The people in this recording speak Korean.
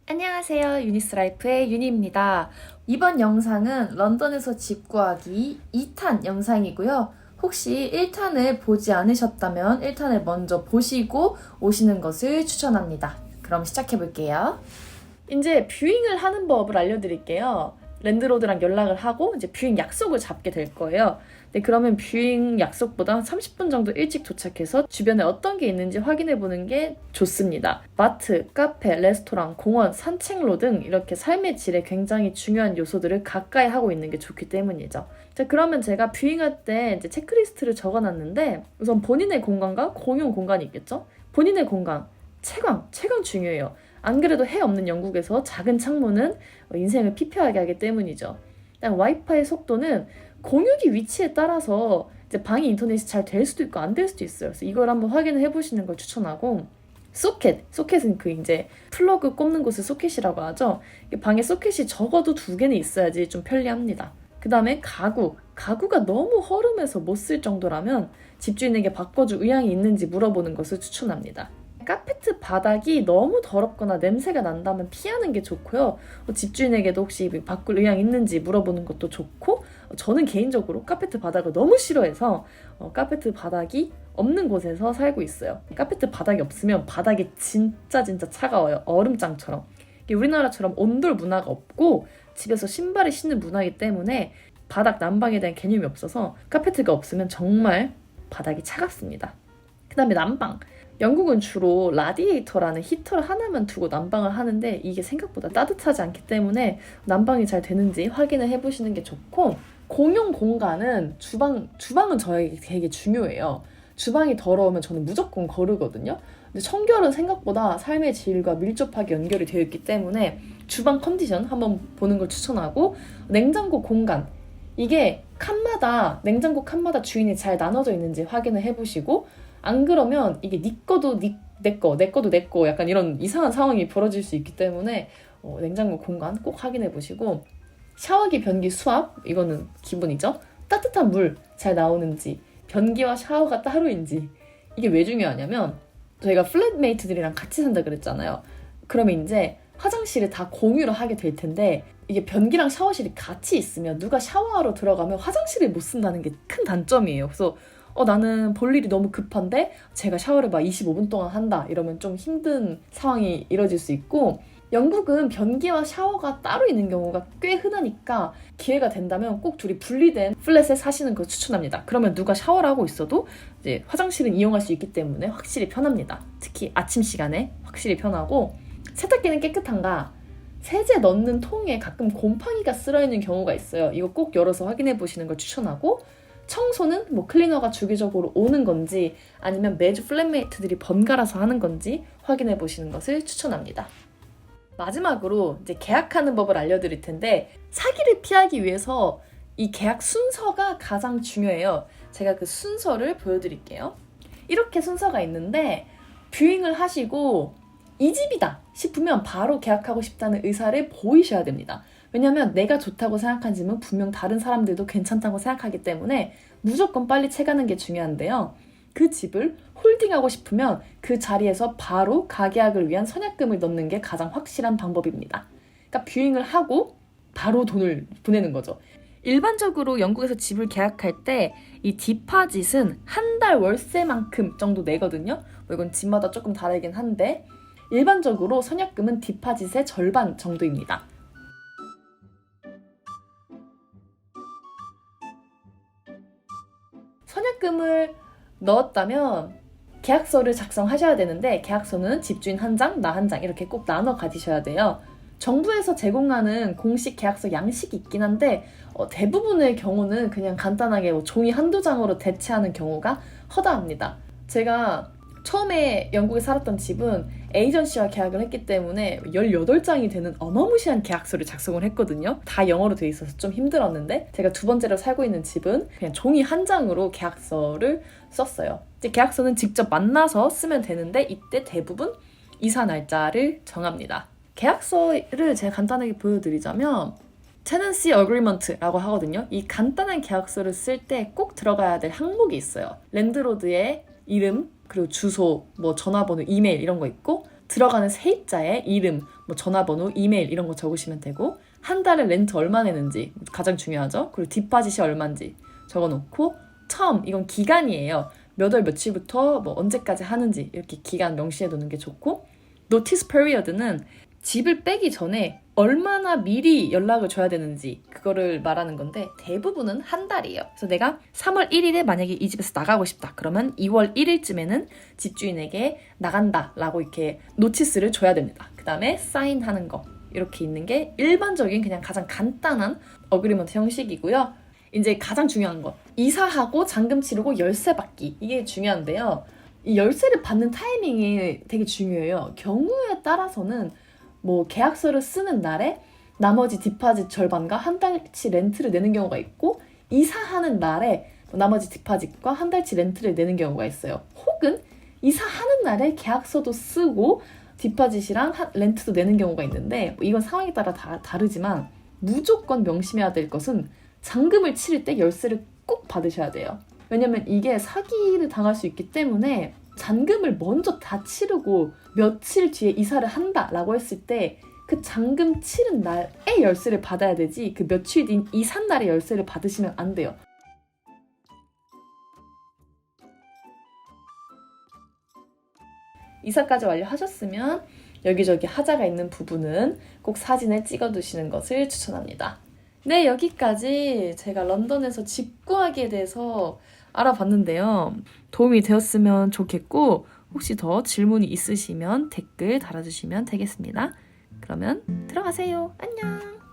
안녕하세요. 유니스라이프의 유니입니다. 이번 영상은 런던에서 집 구하기 2탄 영상이고요. 혹시 1탄을 보지 않으셨다면 1탄을 먼저 보시고 오시는 것을 추천합니다. 그럼 시작해 볼게요. 이제 뷰잉을 하는 법을 알려드릴게요. 랜드로드랑 연락을 하고 이제 뷰잉 약속을 잡게 될 거예요. 네, 그러면 뷰잉 약속보다 30분 정도 일찍 도착해서 주변에 어떤 게 있는지 확인해 보는 게 좋습니다. 마트, 카페, 레스토랑, 공원, 산책로 등 이렇게 삶의 질에 굉장히 중요한 요소들을 가까이 하고 있는 게 좋기 때문이죠. 자, 그러면 제가 뷰잉할 때 이제 체크리스트를 적어놨는데 우선 본인의 공간과 공용 공간이 있겠죠? 본인의 공간, 채광 중요해요. 안 그래도 해 없는 영국에서 작은 창문은 인생을 피폐하게 하기 때문이죠. 와이파이 속도는 공유기 위치에 따라서 이제 방에 인터넷이 잘 될 수도 있고 안 될 수도 있어요. 그래서 이걸 한번 확인을 해보시는 걸 추천하고, 소켓은 그 이제 플러그 꼽는 곳을 소켓이라고 하죠. 방에 소켓이 적어도 2개는 있어야지 좀 편리합니다. 그 다음에 가구가 너무 허름해서 못 쓸 정도라면 집주인에게 바꿔줄 의향이 있는지 물어보는 것을 추천합니다. 카페트 바닥이 너무 더럽거나 냄새가 난다면 피하는 게 좋고요. 집주인에게도 혹시 바꿀 의향 있는지 물어보는 것도 좋고, 저는 개인적으로 카페트 바닥을 너무 싫어해서 카페트 바닥이 없는 곳에서 살고 있어요. 카페트 바닥이 없으면 바닥이 진짜 차가워요. 얼음장처럼. 우리나라처럼 온돌 문화가 없고 집에서 신발을 신는 문화이기 때문에 바닥 난방에 대한 개념이 없어서 카페트가 없으면 정말 바닥이 차갑습니다. 그 다음에 난방. 영국은 주로 라디에이터라는 히터를 하나만 두고 난방을 하는데 이게 생각보다 따뜻하지 않기 때문에 난방이 잘 되는지 확인을 해보시는 게 좋고, 공용 공간은 주방은 저에게 되게 중요해요. 주방이 더러우면 저는 무조건 거르거든요. 근데 청결은 생각보다 삶의 질과 밀접하게 연결이 되어 있기 때문에 주방 컨디션 한번 보는 걸 추천하고, 냉장고 공간. 이게 냉장고 칸마다 주인이 잘 나눠져 있는지 확인을 해보시고, 안 그러면 이게 네 거도 내 거도 내 거 약간 이런 이상한 상황이 벌어질 수 있기 때문에 냉장고 공간 꼭 확인해 보시고, 샤워기, 변기, 수압 이거는 기본이죠. 따뜻한 물 잘 나오는지, 변기와 샤워가 따로인지. 이게 왜 중요하냐면 저희가 플랫메이트들이랑 같이 산다 그랬잖아요. 그러면 이제 화장실을 다 공유를 하게 될 텐데 이게 변기랑 샤워실이 같이 있으면 누가 샤워하러 들어가면 화장실을 못 쓴다는 게 큰 단점이에요. 그래서 나는 볼 일이 너무 급한데 제가 샤워를 막 25분 동안 한다 이러면 좀 힘든 상황이 이뤄질 수 있고, 영국은 변기와 샤워가 따로 있는 경우가 꽤 흔하니까 기회가 된다면 꼭 둘이 분리된 플랫에 사시는 걸 추천합니다. 그러면 누가 샤워를 하고 있어도 이제 화장실은 이용할 수 있기 때문에 확실히 편합니다. 특히 아침 시간에 확실히 편하고, 세탁기는 깨끗한가? 세제 넣는 통에 가끔 곰팡이가 쓸어있는 경우가 있어요. 이거 꼭 열어서 확인해 보시는 걸 추천하고, 청소는 클리너가 주기적으로 오는 건지 아니면 매주 플랫메이트들이 번갈아서 하는 건지 확인해 보시는 것을 추천합니다. 마지막으로 이제 계약하는 법을 알려드릴 텐데, 사기를 피하기 위해서 이 계약 순서가 가장 중요해요. 제가 그 순서를 보여드릴게요. 이렇게 순서가 있는데, 뷰잉을 하시고 이 집이다 싶으면 바로 계약하고 싶다는 의사를 보이셔야 됩니다. 왜냐면 내가 좋다고 생각한 집은 분명 다른 사람들도 괜찮다고 생각하기 때문에 무조건 빨리 채가는 게 중요한데요. 그 집을 홀딩하고 싶으면 그 자리에서 바로 가계약을 위한 선약금을 넣는 게 가장 확실한 방법입니다. 그러니까 뷰잉을 하고 바로 돈을 보내는 거죠. 일반적으로 영국에서 집을 계약할 때 이 디파짓은 한 달 월세만큼 정도 내거든요. 이건 집마다 조금 다르긴 한데 일반적으로 선약금은 디파짓의 절반 정도입니다. 선약금을 넣었다면 계약서를 작성하셔야 되는데, 계약서는 집주인 1장, 나 1장 이렇게 꼭 나눠 가지셔야 돼요. 정부에서 제공하는 공식 계약서 양식이 있긴 한데 대부분의 경우는 그냥 간단하게 종이 1~2장으로 대체하는 경우가 허다합니다. 제가 처음에 영국에 살았던 집은 에이전시와 계약을 했기 때문에 18장이 되는 어마무시한 계약서를 작성을 했거든요. 다 영어로 돼 있어서 좀 힘들었는데, 제가 2번째로 살고 있는 집은 그냥 종이 1장으로 계약서를 썼어요. 이제 계약서는 직접 만나서 쓰면 되는데 이때 대부분 이사 날짜를 정합니다. 계약서를 제가 간단하게 보여드리자면 테넌시 어그리먼트라고 하거든요. 이 간단한 계약서를 쓸 때 꼭 들어가야 될 항목이 있어요. 랜드로드의 이름, 그리고 주소, 전화번호, 이메일 이런 거 있고, 들어가는 세입자의 이름, 뭐 전화번호, 이메일 이런 거 적으시면 되고 한 달에 렌트 얼마 내는지 가장 중요하죠. 그리고 디파짓이 얼마인지 적어놓고 term, 이건 기간이에요. 몇 월 며칠부터 뭐 언제까지 하는지 이렇게 기간 명시해 두는 게 좋고 notice period는 집을 빼기 전에 얼마나 미리 연락을 줘야 되는지 그거를 말하는 건데 대부분은 한 달이에요. 그래서 내가 3월 1일에 만약에 이 집에서 나가고 싶다. 그러면 2월 1일쯤에는 집주인에게 나간다 라고 이렇게 노티스를 줘야 됩니다. 그 다음에 사인하는 거 이렇게 있는 게 일반적인 그냥 가장 간단한 어그리먼트 형식이고요. 이제 가장 중요한 거 이사하고 잔금 치르고 열쇠 받기 이게 중요한데요. 이 열쇠를 받는 타이밍이 되게 중요해요. 경우에 따라서는 뭐 계약서를 쓰는 날에 나머지 디파짓 절반과 한 달치 렌트를 내는 경우가 있고 이사하는 날에 나머지 디파짓과 한 달치 렌트를 내는 경우가 있어요. 혹은 이사하는 날에 계약서도 쓰고 디파짓이랑 렌트도 내는 경우가 있는데 이건 상황에 따라 다르지만 무조건 명심해야 될 것은 잔금을 치를 때 열쇠를 꼭 받으셔야 돼요. 왜냐면 이게 사기를 당할 수 있기 때문에 잔금을 먼저 다 치르고 며칠 뒤에 이사를 한다라고 했을 때 그 잔금 치른 날에 열쇠를 받아야 되지 그 며칠 뒤인 이삿 날에 열쇠를 받으시면 안 돼요. 이사까지 완료하셨으면 여기저기 하자가 있는 부분은 꼭 사진을 찍어 두시는 것을 추천합니다. 네, 여기까지 제가 런던에서 집 구하기에 대해서 알아봤는데요. 도움이 되었으면 좋겠고 혹시 더 질문이 있으시면 댓글 달아주시면 되겠습니다. 그러면 들어가세요. 안녕.